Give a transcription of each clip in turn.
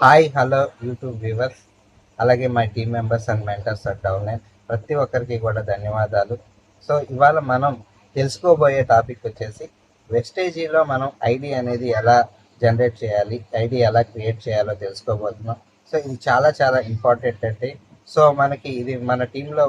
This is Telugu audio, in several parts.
హాయ్ హలో యూట్యూబ్ వ్యూవర్స్, అలాగే my team members and mentors or downline ప్రతి ఒక్కరికి కూడా ధన్యవాదాలు. సో ఇవాళ మనం తెలుసుకోబోయే టాపిక్ వచ్చేసి వెస్టేజీలో మనం ఐడి అనేది ఎలా జనరేట్ చేయాలి, ఐడి ఎలా క్రియేట్ చేయాలో తెలుసుకోబోతున్నాం. సో ఇది చాలా చాలా ఇంపార్టెంట్ అండి. సో మనకి ఇది మన టీంలో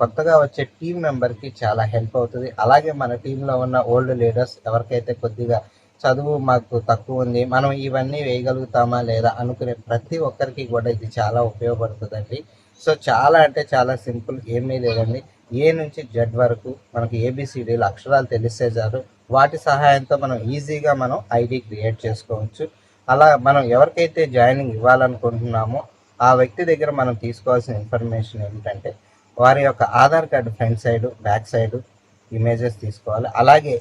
కొత్తగా వచ్చే టీం మెంబర్కి చాలా హెల్ప్ అవుతుంది. అలాగే మన టీంలో ఉన్న ఓల్డ్ లీడర్స్ ఎవరికైతే కొద్దిగా చదువు మాకు తక్కువ ఉంది, మనం ఇవన్నీ వేయగలుగుతామా లేదా అనుకునే ప్రతి ఒక్కరికి కూడా ఇది చాలా ఉపయోగపడుతుందండి. సో చాలా అంటే చాలా సింపుల్, ఏమీ లేదండి. ఏ నుంచి జెడ్ వరకు మనకి ఏబిసిడీలు అక్షరాలు తెలిస్తే చాలు, వాటి సహాయంతో మనం ఈజీగా ఐడి క్రియేట్ చేసుకోవచ్చు. అలా మనం ఎవరికైతే జాయినింగ్ ఇవ్వాలనుకుంటున్నామో ఆ వ్యక్తి దగ్గర మనం తీసుకోవాల్సిన ఇన్ఫర్మేషన్ ఏమిటంటే వారి యొక్క Aadhaar card front side back side images తీసుకోవాలి. అలాగే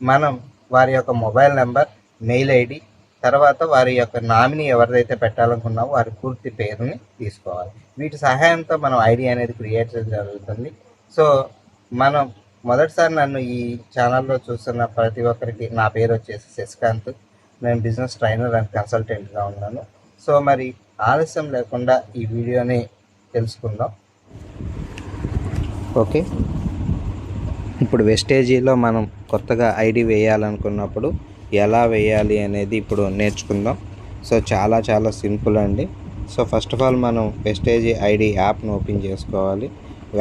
మనం వారి యొక్క మొబైల్ నెంబర్, మెయిల్ ఐడి, తర్వాత వారి యొక్క నామినీ ఎవరిదైతే పెట్టాలనుకున్నామో వారి పూర్తి పేరుని తీసుకోవాలి. వీటి సహాయంతో మనం ఐడి అనేది క్రియేట్ చేయడం జరుగుతుంది. సో మనం మొదటిసారి నన్ను ఈ ఛానల్లో చూస్తున్న ప్రతి ఒక్కరికి నా పేరు వచ్చేసి శశికాంత్. నేను బిజినెస్ ట్రైనర్ అండ్ కన్సల్టెంట్గా ఉన్నాను. సో మరి ఆలస్యం లేకుండా ఈ వీడియోని తెలుసుకుందాం. ఓకే, ఇప్పుడు వెస్టేజీలో మనం కొత్తగా ఐడి వేయాలనుకున్నప్పుడు ఎలా వేయాలి అనేది ఇప్పుడు నేర్చుకుందాం. సో చాలా చాలా సింపుల్ అండి. సో ఫస్ట్ ఆఫ్ ఆల్ మనం వెస్టేజీ ఐడి యాప్ను ఓపెన్ చేసుకోవాలి.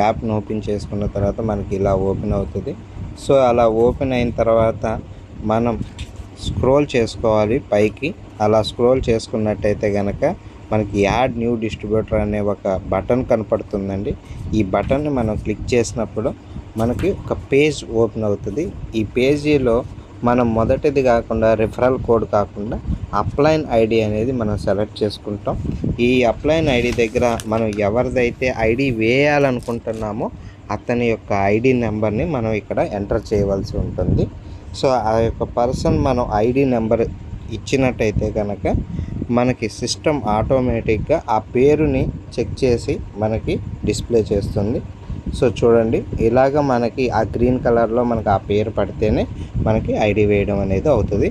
యాప్ను ఓపెన్ చేసుకున్న తర్వాత మనకి ఇలా ఓపెన్ అవుతుంది. సో అలా ఓపెన్ అయిన తర్వాత మనం స్క్రోల్ చేసుకోవాలి పైకి. అలా స్క్రోల్ చేసుకున్నట్టయితే కనుక మనకి యాడ్ న్యూ డిస్ట్రిబ్యూటర్ అనే ఒక బటన్ కనపడుతుందండి. ఈ బటన్ని మనం క్లిక్ చేసినప్పుడు మనకి ఒక పేజ్ ఓపెన్ అవుతుంది. ఈ పేజీలో మనం మొదటిది కాకుండా రిఫరల్ కోడ్ కాకుండా అప్లైన్ ఐడి అనేది మనం సెలెక్ట్ చేసుకుంటాం. ఈ అప్లైన్ ఐడి దగ్గర మనం ఎవరిదైతే ఐడి వేయాలనుకుంటున్నామో అతని యొక్క ఐడి నెంబర్ని మనం ఇక్కడ ఎంటర్ చేయవలసి ఉంటుంది. సో ఆ యొక్క పర్సన్ మనం ఐడి నెంబర్ ఇచ్చినట్టయితే కనుక మనకి సిస్టమ్ ఆటోమేటిక్గా ఆ పేరుని చెక్ చేసి మనకి డిస్ప్లే చేస్తుంది. సో చూడండి, ఇలాగ మనకి ఆ గ్రీన్ కలర్లో మనకి ఆ పేరు పడితేనే మనకి ఐడి వేయడం అనేది అవుతుంది.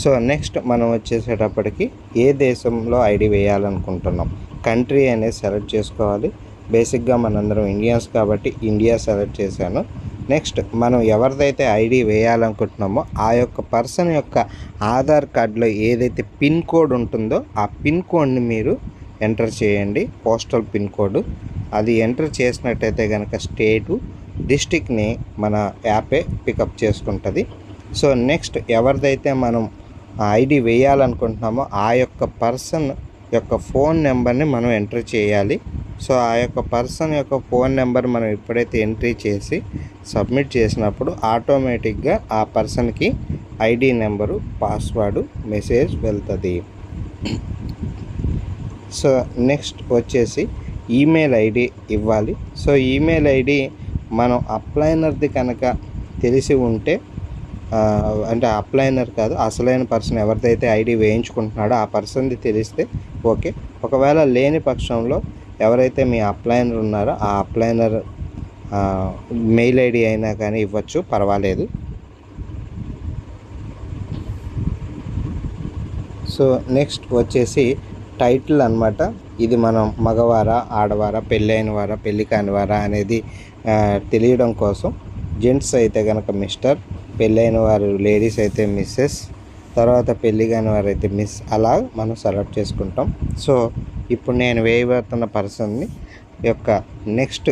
సో నెక్స్ట్ మనం వచ్చేసేటప్పటికి ఏ దేశంలో ఐడి వేయాలనుకుంటున్నాం, కంట్రీ అనేది సెలెక్ట్ చేసుకోవాలి. బేసిక్గా మనందరం ఇండియన్స్ కాబట్టి ఇండియా సెలెక్ట్ చేశాను. నెక్స్ట్ మనం ఎవరిదైతే ఐడి వేయాలనుకుంటున్నామో ఆ యొక్క పర్సన్ యొక్క ఆధార్ కార్డులో ఏదైతే పిన్ కోడ్ ఉంటుందో ఆ పిన్ కోడ్ని మీరు ఎంటర్ చేయండి. పోస్టల్ పిన్ కోడ్ అది ఎంటర్ చేసినట్టయితే కనుక స్టేటు, డిస్టిక్ని మన యాపే పికప్ చేసుకుంటుంది. సో నెక్స్ట్ ఎవరిదైతే మనం ఐడి వేయాలనుకుంటున్నామో ఆ యొక్క పర్సన్ యొక్క ఫోన్ నెంబర్ని మనం ఎంటర్ చేయాలి. సో ఆ యొక్క పర్సన్ యొక్క ఫోన్ నెంబర్ మనం ఎప్పుడైతే ఎంట్రీ చేసి సబ్మిట్ చేసినప్పుడు ఆటోమేటిక్గా ఆ పర్సన్కి ఐడి నెంబరు, పాస్వర్డు మెసేజ్ వెళ్తుంది. సో నెక్స్ట్ వచ్చేసి ఈమెయిల్ ఐడి ఇవ్వాలి. సో ఈమెయిల్ ఐడి మనం అప్లైనర్ది కనుక తెలిసి ఉంటే, అంటే అప్లైనర్ కాదు, అసలైన పర్సన్ ఎవరిదైతే ఐడి వేయించుకుంటున్నాడో ఆ పర్సన్ది తెలిస్తే ఓకే. ఒకవేళ లేని పక్షంలో ఎవరైతే మీ అప్లైనర్ ఉన్నారో ఆ అప్లైనర్ మెయిల్ ఐడి అయినా కానీ ఇవ్వచ్చు, పర్వాలేదు. సో నెక్స్ట్ వచ్చేసి టైటిల్ అన్నమాట. ఇది మనం మగవారా, ఆడవారా, పెళ్ళైన వారా, పెళ్ళి కాని వారా అనేది తెలియడం కోసం జెంట్స్ అయితే కనుక మిస్టర్, పెళ్ళైన వారు లేడీస్ అయితే మిస్సెస్, తర్వాత పెళ్ళి కాని వారు అయితే మిస్, అలా మనం సెలెక్ట్ చేసుకుంటాం. సో ఇప్పుడు నేను వేయబోతున్న పర్సన్ని యొక్క నెక్స్ట్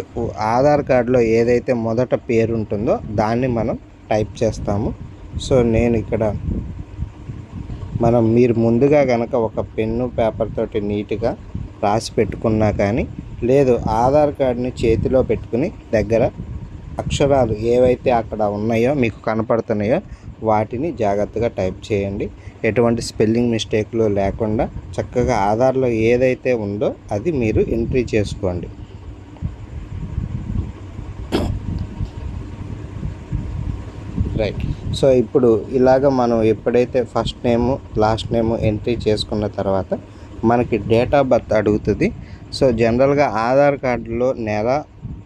ఆధార్ కార్డులో ఏదైతే మొదట పేరు ఉంటుందో దాన్ని మనం టైప్ చేస్తాము. సో నేను ఇక్కడ మీరు ముందుగా కనుక ఒక పెన్ను పేపర్ తోటి నీట్గా రాసి పెట్టుకున్నా కానీ, లేదు ఆధార్ కార్డుని చేతిలో పెట్టుకుని దగ్గర అక్షరాలు ఏవైతే అక్కడ ఉన్నాయో మీకు కనపడుతున్నాయో వాటిని జాగ్రత్తగా టైప్ చేయండి. ఎటువంటి స్పెల్లింగ్ మిస్టేక్లు లేకుండా చక్కగా ఆధార్లో ఏదైతే ఉందో అది మీరు ఎంట్రీ చేసుకోండి. రైట్. సో ఇప్పుడు ఇలాగ మనం ఎప్పుడైతే ఫస్ట్ నేము లాస్ట్ నేము ఎంట్రీ చేసుకున్న తర్వాత మనకి డేట్ ఆఫ్ బర్త్ అడుగుతుంది. సో జనరల్గా ఆధార్ కార్డులో నెల,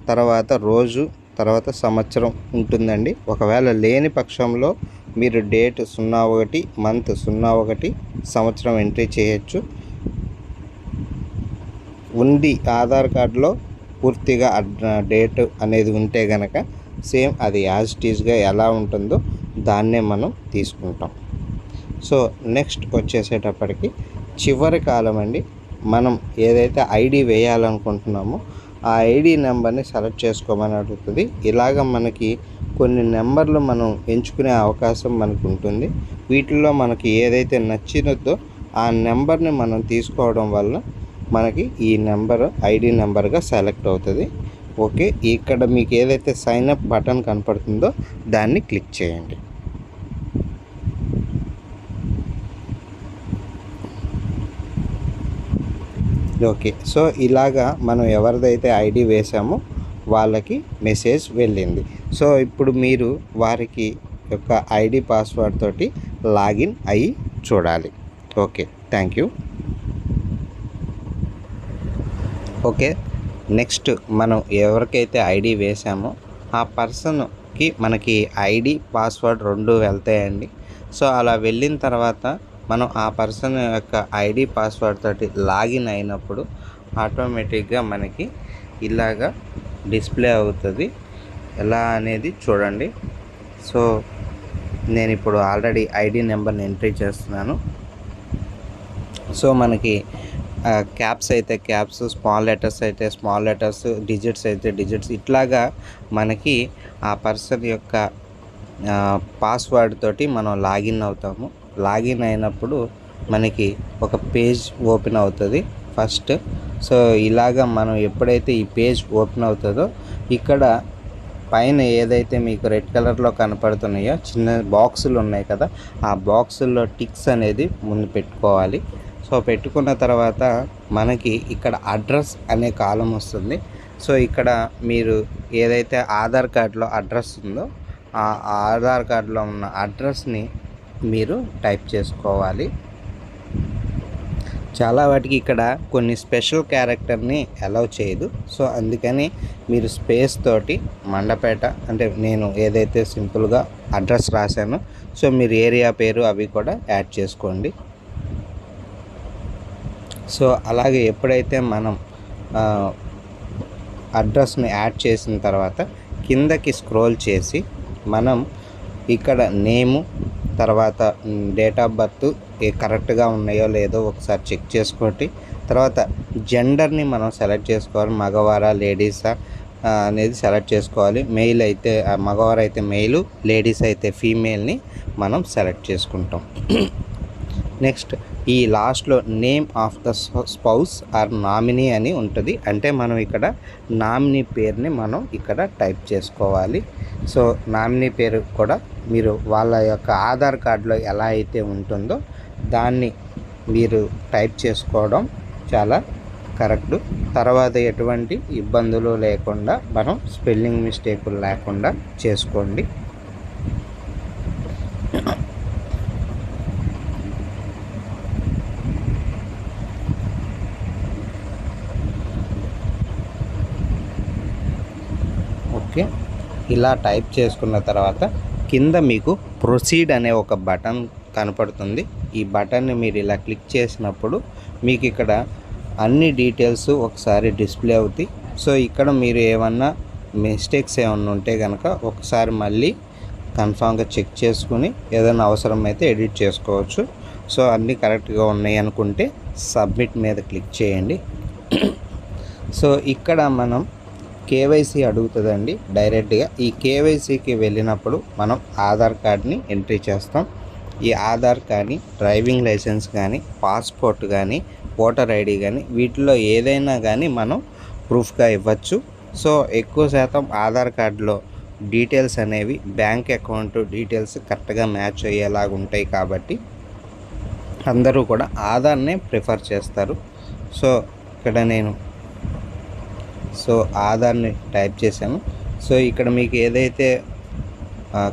తర్వాత రోజు, తర్వాత సంవత్సరం ఉంటుందండి. ఒకవేళ లేని పక్షంలో మీరు డేట్ 01, మంత్ 01, సంవత్సరం ఎంట్రీ చేయొచ్చు. ఉంది ఆధార్ కార్డులో పూర్తిగా డేట్ అనేది ఉంటే కనుక సేమ్ అది యాజ్ ఇట్ ఈజ్గా ఎలా ఉంటుందో దాన్నే మనం తీసుకుంటాం. సో నెక్స్ట్ వచ్చేసేటప్పటికి చివరి కాలం అండి. మనం ఏదైతే ఐడి వేయాలనుకుంటున్నామో ఆ ఐడి నెంబర్ని సెలెక్ట్ చేసుకోమని అడుగుతుంది. ఇలాగ మనకి కొన్ని నెంబర్లు మనం ఎంచుకునే అవకాశం మనకు ఉంటుంది. వీటిల్లో మనకి ఏదైతే నచ్చినదో ఆ నెంబర్ని మనం తీసుకోవడం వల్ల మనకి ఈ నెంబర్ ఐడి నెంబర్గా సెలెక్ట్ అవుతుంది. ఓకే, ఇక్కడ మీకు ఏదైతే సైన్ అప్ బటన్ కనపడుతుందో దాన్ని క్లిక్ చేయండి. ఓకే, సో ఇలాగా మనం ఎవరిదైతే ఐడి వేసామో వాళ్ళకి మెసేజ్ వెళ్ళింది. సో ఇప్పుడు మీరు వారికి యొక్క ఐడి పాస్వర్డ్ తోటి లాగిన్ అయ్యి చూడాలి. Okay, thank you. Okay, next మనం ఎవరికైతే ఐడి వేసామో ఆ పర్సన్కి మనకి ఐడి పాస్వర్డ్ రెండు వెళ్తాయండి. సో అలా వెళ్ళిన తర్వాత మనం ఆ పర్సన్ యొక్క ఐడి పాస్వర్డ్ తోటి లాగిన్ అయినప్పుడు ఆటోమేటిక్గా మనకి ఇలాగా డిస్ప్లే అవుతుంది. ఎలా అనేది చూడండి. సో నేను ఇప్పుడు ఆల్రెడీ ఐడి నెంబర్ని ఎంట్రీ చేస్తున్నాను. సో మనకి క్యాప్స్ అయితే క్యాప్స్, స్మాల్ లెటర్స్ అయితే స్మాల్ లెటర్స్, డిజిట్స్ అయితే డిజిట్స్, ఇట్లాగా మనకి ఆ పర్సన్ యొక్క పాస్వర్డ్ తోటి మనం లాగిన్ అవుతాము. లాగిన్ అయినప్పుడు మనకి ఒక పేజ్ ఓపెన్ అవుతుంది ఫస్ట్. సో ఇలాగ మనం ఎప్పుడైతే ఈ పేజ్ ఓపెన్ అవుతుందో ఇక్కడ పైన ఏదైతే మీకు రెడ్ కలర్లో కనపడుతున్నాయో చిన్న బాక్సులు ఉన్నాయి కదా, ఆ బాక్సుల్లో టిక్స్ అనేది ముందు పెట్టుకోవాలి. సో పెట్టుకున్న తర్వాత మనకి ఇక్కడ అడ్రస్ అనే కాలం వస్తుంది. సో ఇక్కడ మీరు ఏదైతే ఆధార్ కార్డులో అడ్రస్ ఉందో ఆ ఆధార్ కార్డులో ఉన్న అడ్రస్ని మీరు టైప్ చేసుకోవాలి. చాలా వాటికి ఇక్కడ కొన్ని స్పెషల్ క్యారెక్టర్ని అలౌ చేయదు. సో అందుకని మీరు స్పేస్ తోటి మండపేట అంటే నేను ఏదైతే సింపుల్గా అడ్రస్ రాశానో సో మీరు ఏరియా పేరు అవి కూడా యాడ్ చేసుకోండి. సో అలాగే ఎప్పుడైతే మనం అడ్రస్ని యాడ్ చేసిన తర్వాత కిందకి స్క్రోల్ చేసి మనం ఇక్కడ నేము తర్వాత డేట్ ఆఫ్ బర్త్ కరెక్ట్గా ఉన్నాయో లేదో ఒకసారి చెక్ చేసుకోండి. తర్వాత జెండర్ని మనం సెలెక్ట్ చేసుకోవాలి, మగవారా లేడీసా అనేది సెలెక్ట్ చేసుకోవాలి. మెయిల్ అయితే మగవారు అయితే మెయిల్, లేడీస్ అయితే ఫీమేల్ని మనం సెలెక్ట్ చేసుకుంటాం. నెక్స్ట్ ఈ లాస్ట్లో name of the spouse are nominee అని ఉంటుంది. అంటే మనం ఇక్కడ నామినీ పేరుని మనం ఇక్కడ టైప్ చేసుకోవాలి. సో నామినీ పేరు కూడా మీరు వాళ్ళ యొక్క ఆధార్ కార్డులో ఎలా అయితే ఉంటుందో దాన్ని మీరు టైప్ చేసుకోవడం చాలా కరెక్ట్. తర్వాత ఎటువంటి ఇబ్బందులు లేకుండా మనం స్పెల్లింగ్ మిస్టేకులు లేకుండా చేసుకోండి. ఓకే, ఇలా టైప్ చేసుకున్న తర్వాత కింద మీకు ప్రొసీడ్ అనే ఒక బటన్ కనపడుతుంది. ఈ బటన్ని మీరు ఇలా క్లిక్ చేసినప్పుడు మీకు ఇక్కడ అన్ని డీటెయిల్స్ ఒకసారి డిస్ప్లే అవుతాయి. సో ఇక్కడ మీరు ఏమన్నా మిస్టేక్స్ ఏమన్నా ఉంటే కనుక ఒకసారి మళ్ళీ కన్ఫామ్గా చెక్ చేసుకుని ఏదైనా అవసరమైతే ఎడిట్ చేసుకోవచ్చు. సో అన్నీ కరెక్ట్గా ఉన్నాయి అనుకుంటే సబ్మిట్ మీద క్లిక్ చేయండి. సో ఇక్కడ మనం కేవైసీ అడుగుతుందండి డైరెక్ట్గా. ఈ కేవైసీకి వెళ్ళినప్పుడు మనం ఆధార్ కార్డ్ని ఎంట్రీ చేస్తాం. ఈ ఆధార్ కానీ డ్రైవింగ్ లైసెన్స్ కానీ పాస్పోర్ట్ కానీ ఓటర్ ఐడి కానీ వీటిలో ఏదైనా కానీ మనం ప్రూఫ్గా ఇవ్వచ్చు. సో ఎక్కువ శాతం ఆధార్ కార్డులో డీటెయిల్స్ అనేవి బ్యాంక్ అకౌంట్ డీటెయిల్స్ కరెక్ట్గా మ్యాచ్ అయ్యేలాగా ఉంటాయి కాబట్టి అందరూ కూడా ఆధార్నే ప్రిఫర్ చేస్తారు. సో ఇక్కడ నేను ఆధార్ని టైప్ చేశాను. సో ఇక్కడ మీకు ఏదైతే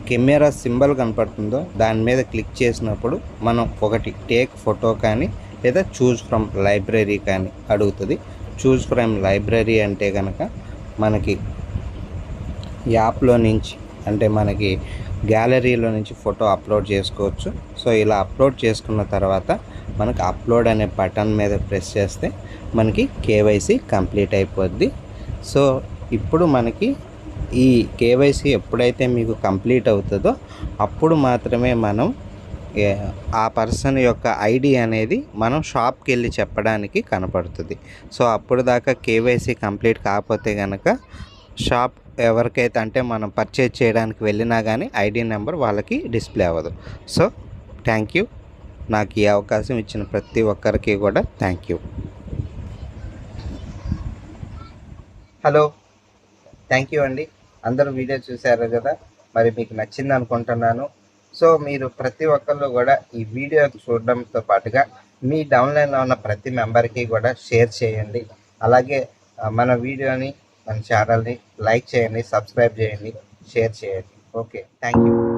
కెమెరా సింబల్ కనపడుతుందో దాని మీద క్లిక్ చేసినప్పుడు మనం ఒకటి టేక్ ఫోటో కానీ లేదా చూజ్ ఫ్రమ్ లైబ్రరీ కానీ అడుగుతుంది. చూజ్ ఫ్రమ్ లైబ్రరీ అంటే కనుక మనకి యాప్లో నుంచి అంటే మనకి గ్యాలరీలో నుంచి ఫోటో అప్లోడ్ చేసుకోవచ్చు. సో ఇలా అప్లోడ్ చేసుకున్న తర్వాత మనకు అప్లోడ్ అనే బటన్ మీద ప్రెస్ చేస్తే మనకి కేవైసీ కంప్లీట్ అయిపోద్ది. సో ఇప్పుడు మనకి ఈ కేవైసీ ఎప్పుడైతే మీకు కంప్లీట్ అవుతుందో అప్పుడు మాత్రమే మనం ఆ పర్సన్ యొక్క ఐడి అనేది మనం షాప్కి వెళ్ళి చెప్పడానికి కనపడుతుంది. సో అప్పుడు దాకా కేవైసీ కంప్లీట్ కాకపోతే కనుక షాప్ ఎవరికైతే అంటే మనం పర్చేజ్ చేయడానికి వెళ్ళినా కానీ ఐడి నెంబర్ వాళ్ళకి డిస్ప్లే అవ్వదు. So thank you. నాకు ఈ అవకాశం ఇచ్చిన ప్రతి ఒక్కరికి కూడా thank you. Hello, thank you అండి. అందరూ వీడియో చూశారు కదా, మరి మీకు నచ్చింది అనుకుంటున్నాను. సో మీరు ప్రతి ఒక్కళ్ళు కూడా ఈ వీడియో చూడడంతో పాటుగా మీ డౌన్లైన్లో ఉన్న ప్రతి మెంబర్కి కూడా షేర్ చేయండి. అలాగే మన వీడియోని, మన ఛానల్ని లైక్ చేయండి, సబ్స్క్రైబ్ చేయండి, షేర్ చేయండి. Okay, thank you.